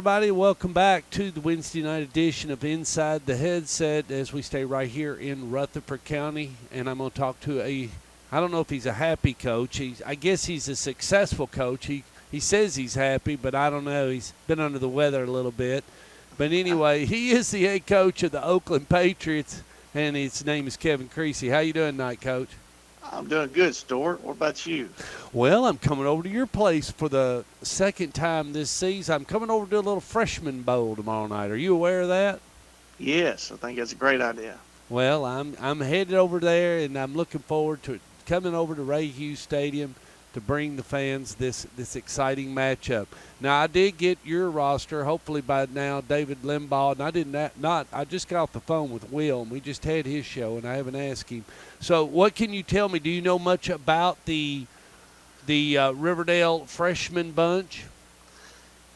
everybody. Welcome back to the Wednesday night edition of Inside the Headset as we stay right here in Rutherford County. And I'm going to talk to I don't know if he's a happy coach. I guess he's a successful coach. He says he's happy, but I don't know. He's been under the weather a little bit. But anyway, he is the head coach of the Oakland Patriots, and his name is Kevin Creasy. How you doing tonight, Coach? I'm doing good, Stuart. What about you? Well, I'm coming over to your place for the second time this season. I'm coming over to a little freshman bowl tomorrow night. Are you aware of that? Yes, I think that's a great idea. Well, I'm headed over there, and I'm looking forward to coming over to Ray Hughes Stadium to bring the fans this exciting matchup. Now, I did get your roster, hopefully by now, David Limbaugh, and I just got off the phone with Will, and we just had his show, and I haven't asked him. So what can you tell me? Do you know much about the Riverdale freshman bunch?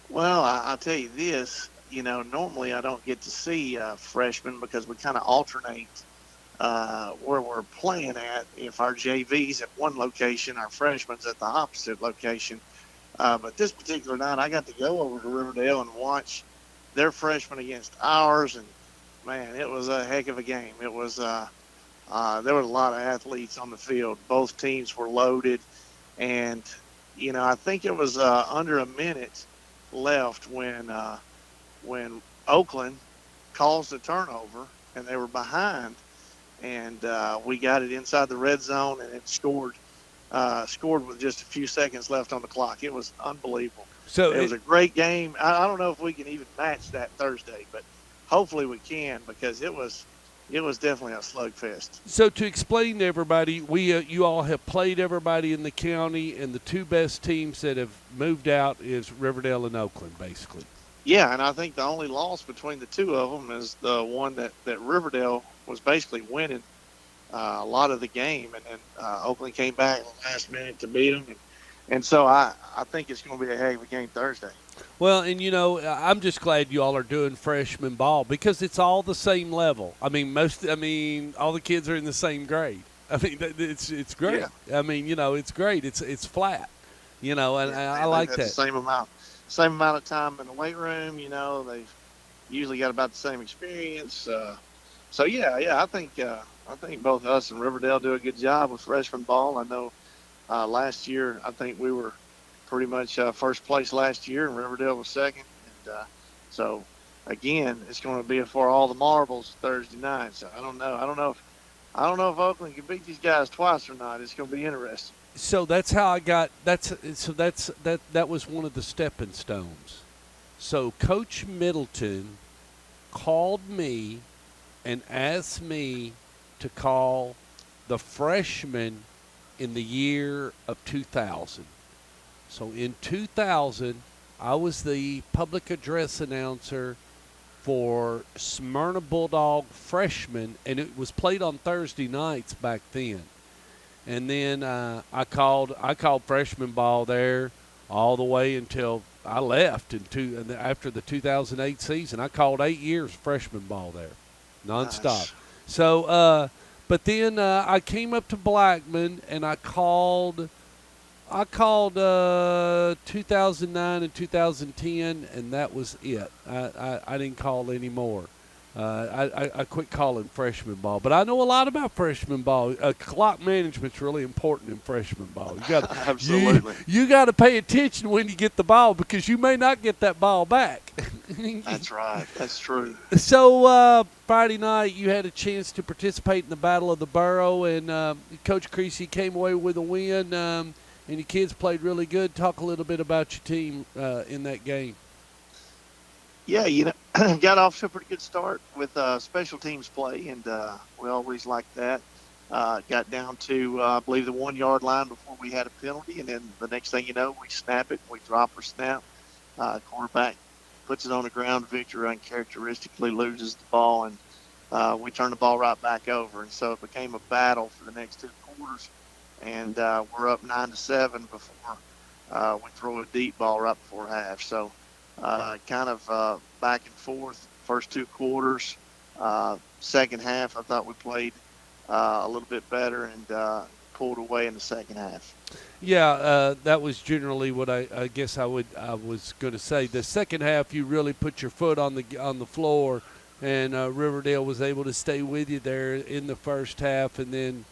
Well, I'll tell you this. Normally I don't get to see freshmen because we kind of alternate where we're playing at. If our JV's at one location, our freshmen's at the opposite location. But this particular night, I got to go over to Riverdale and watch their freshmen against ours, and man, it was a heck of a game. It was there were a lot of athletes on the field. Both teams were loaded, and I think it was under a minute left when Oakland caused a turnover, and they were behind. And we got it inside the red zone, and it scored with just a few seconds left on the clock. It was unbelievable. So it was a great game. I don't know if we can even match that Thursday, but hopefully we can, because it was definitely a slugfest. So to explain to everybody, you all have played everybody in the county, and the two best teams that have moved out is Riverdale and Oakland, basically. Yeah, and I think the only loss between the two of them is the one that Riverdale was basically winning a lot of the game, and then Oakland came back in the last minute to beat them. And so I think it's going to be a heck of a game Thursday. Well, and I'm just glad you all are doing freshman ball because it's all the same level. I mean, all the kids are in the same grade. I mean, it's great. Yeah. I mean, it's great. It's flat. And I like that. Same amount of time in the weight room. They've usually got about the same experience. So I think both us and Riverdale do a good job with freshman ball. I know last year I think we were pretty much first place last year, and Riverdale was second. And so again, it's going to be for all the marbles Thursday night. So I don't know if Oakland can beat these guys twice or not. It's going to be interesting. So that's how I got. That was one of the stepping stones. So Coach Middleton called me and asked me to call the freshmen in the year of 2000. So in 2000, I was the public address announcer for Smyrna Bulldog freshmen, and it was played on Thursday nights back then. And then I called freshman ball there all the way until I left after the 2008 season. I called 8 years freshman ball there, nonstop. Nice. So, but then I came up to Blackman and I called 2009 and 2010, and that was it. I didn't call anymore. I quit calling freshman ball, but I know a lot about freshman ball. Clock management's really important in freshman ball. Absolutely. You got to pay attention when you get the ball because you may not get that ball back. That's right. That's true. So Friday night you had a chance to participate in the Battle of the Borough, and Coach Creasy came away with a win, and your kids played really good. Talk a little bit about your team in that game. Yeah, got off to a pretty good start with special teams play, and we always like that. Got down to, I believe, the 1 yard line before we had a penalty, and then the next thing you know, we snap it, we drop our snap. Quarterback puts it on the ground. Victor uncharacteristically loses the ball, and we turn the ball right back over. And so it became a battle for the next two quarters, and we're up 9-7 before we throw a deep ball right before half. So kind of back and forth first two quarters. Second half, I thought we played a little bit better, and pulled away in the second half. Yeah, that was generally what I guess I was going to say. The second half, you really put your foot on the floor, and Riverdale was able to stay with you there in the first half, and then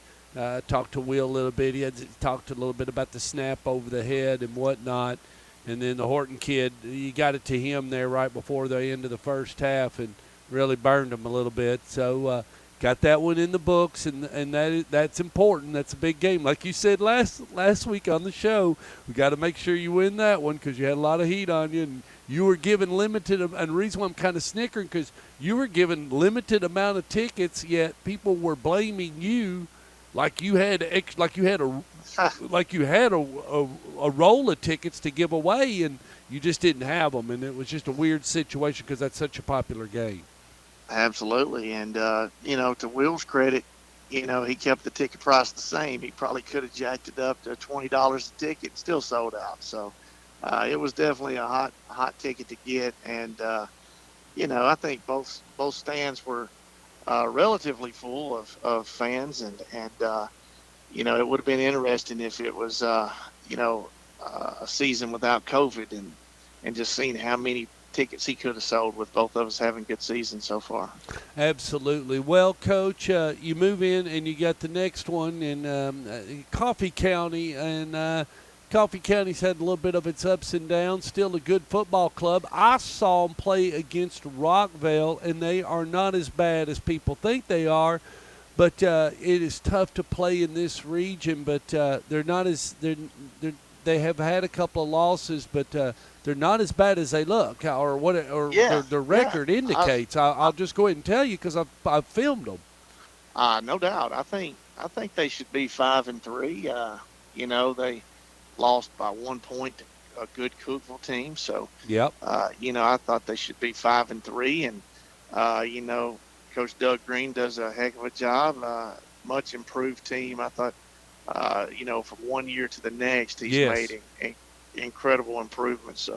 talked to Will a little bit. He had talked a little bit about the snap over the head and whatnot, and then the Horton kid, you got it to him there right before the end of the first half, and really burned him a little bit. So. Got that one in the books, and that's important. That's a big game. Like you said last week on the show, we got to make sure you win that one because you had a lot of heat on you, and you were given limited. And the reason why I'm kind of snickering because you were given limited amount of tickets, yet people were blaming you like you had a roll of tickets to give away, and you just didn't have them, and it was just a weird situation because that's such a popular game. Absolutely. And, to Will's credit, he kept the ticket price the same. He probably could have jacked it up to $20 a ticket and still sold out. So it was definitely a hot ticket to get. And, I think both stands were relatively full of fans. And it would have been interesting if it was, a season without COVID and just seeing how many tickets he could have sold with both of us having good seasons so far. Absolutely. Well, Coach, you move in and you got the next one in Coffee County, and Coffee County's had a little bit of its ups and downs. Still a good football club. I saw them play against Rockville, and they are not as bad as people think they are. But it is tough to play in this region. But they're not as they have had a couple of losses, but they're not as bad as they look, or what, or their record indicates. I'll just go ahead and tell you because I've filmed them. No doubt. I think they should be 5-3. They lost by 1 point to a good Cookville team, so yep. I thought they should be 5-3, and Coach Doug Green does a heck of a job. Much improved team. I thought, from 1 year to the next, he's made incredible improvements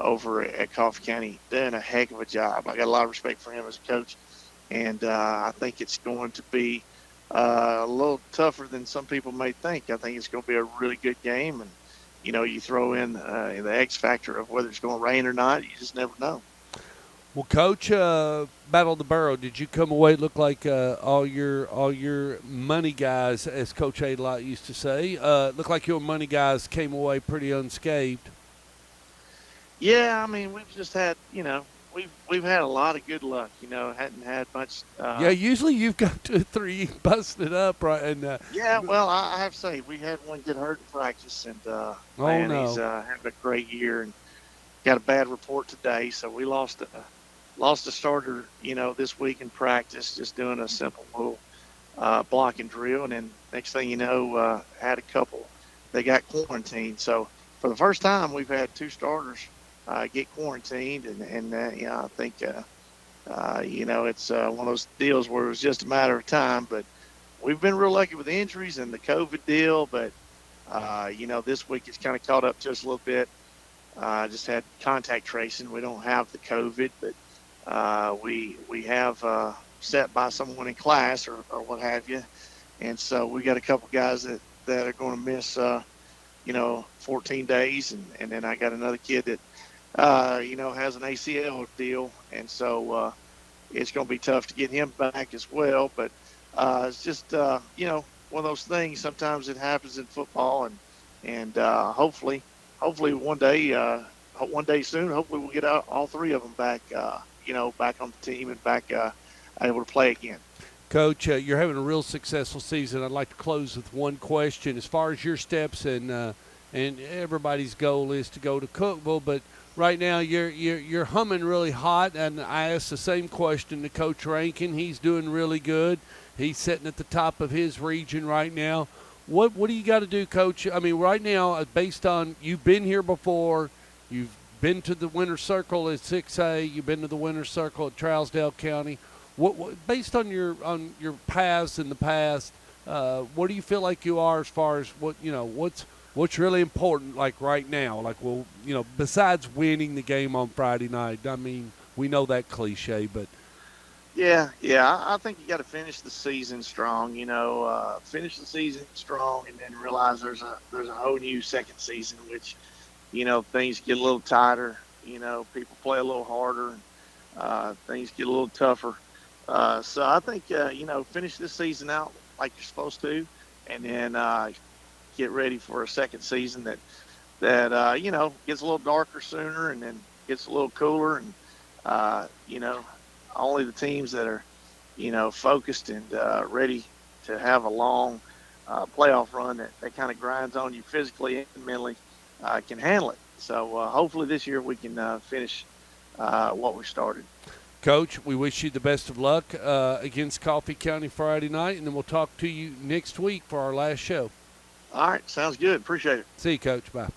over at Coffee County. Doing a heck of a job. I got a lot of respect for him as a coach, and I think it's going to be a little tougher than some people may think. I think it's going to be a really good game, and you throw in the X factor of whether it's going to rain or not. You just never know. Well, Coach, Battle of the Borough, did you come away look like all your money guys, as Coach Adelot used to say, look like your money guys came away pretty unscathed? Yeah, I mean, we've just had, we've had a lot of good luck. Hadn't had much. Usually you've got 2 or 3 busted up, right? And well, I have to say we had one get hurt in practice, and he's having a great year and got a bad report today. So we lost a starter, this week in practice, just doing a simple little block and drill, and then next thing you know, had a couple. They got quarantined. So for the first time, we've had 2 starters get quarantined, and I think it's one of those deals where it was just a matter of time. But we've been real lucky with the injuries and the COVID deal. But this week it's kind of caught up to us a little bit. Just had contact tracing. We don't have the COVID, but we have set by someone in class or what have you, and so we got a couple guys that are going to miss 14 days, and then I got another kid that has an ACL deal, and so it's going to be tough to get him back as well. But it's just one of those things. Sometimes it happens in football, and hopefully one day soon, hopefully we'll get all 3 of them back, back on the team and back able to play again. Coach, you're having a real successful season. I'd like to close with one question. As far as your steps and everybody's goal is to go to Cookville, but right now you're humming really hot, and I asked the same question to Coach Rankin. He's doing really good. He's sitting at the top of his region right now. What do you got to do, Coach? I mean, right now, based on you've been here before, you've been to the Winter Circle at 6A, you've been to the Winter Circle at Trousdale County. What based on your paths in the past, what do you feel like you are as far as what's really important, like right now? Like, besides winning the game on Friday night. I mean, we know that cliche, but Yeah. I think you got to finish the season strong. Finish the season strong, and then realize there's a whole new second season, which things get a little tighter. People play a little harder, and things get a little tougher. So I think finish this season out like you're supposed to, and then get ready for a second season that gets a little darker sooner, and then gets a little cooler, and uh, you know only the teams that are focused and ready to have a long playoff run that kind of grinds on you physically and mentally can handle it. So hopefully this year we can finish what we started. Coach, we wish you the best of luck against Coffee County Friday night, and then we'll talk to you next week for our last show. All right, sounds good. Appreciate it. See you, Coach. Bye.